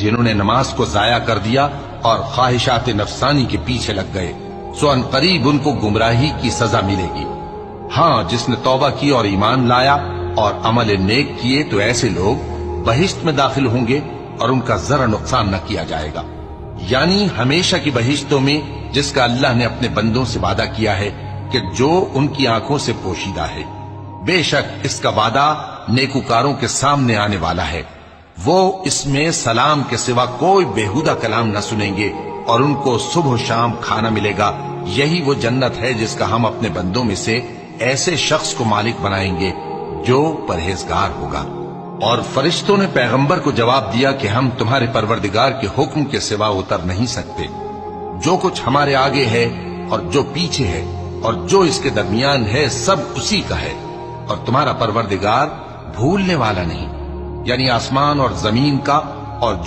जिन्होंने नमाज को जाया कर दिया और ख्वाहिशात नफसानी के पीछे लग गए, सो अनकरीब उनको गुमराही की सजा मिलेगी। हाँ, जिसने तौबा की और ईमान लाया और अमल नेक किए तो ऐसे लोग बहिश्त में दाखिल होंगे और उनका जरा नुकसान न किया जाएगा, यानी हमेशा की बहिश्तों में, जिसका अल्लाह ने अपने बंदों से वादा किया है कि जो उनकी आंखों से पोशीदा है। बेशक इसका वादा नेकुकारों के सामने आने वाला है। वो इसमें सलाम के सिवा कोई बेहुदा कलाम न सुनेंगे और उनको सुबह शाम खाना मिलेगा। यही वो जन्नत है जिसका हम अपने बंदों में से ऐसे शख्स को मालिक बनाएंगे जो परहेजगार होगा। और फरिश्तों ने पैगंबर को जवाब दिया कि हम तुम्हारे परवरदिगार के हुक्म के सिवा उतर नहीं सकते। जो कुछ हमारे आगे है और जो पीछे है और जो इसके दरमियान है, सब उसी का है और तुम्हारा परवरदिगार भूलने वाला नहीं, यानी आसमान और जमीन का और जो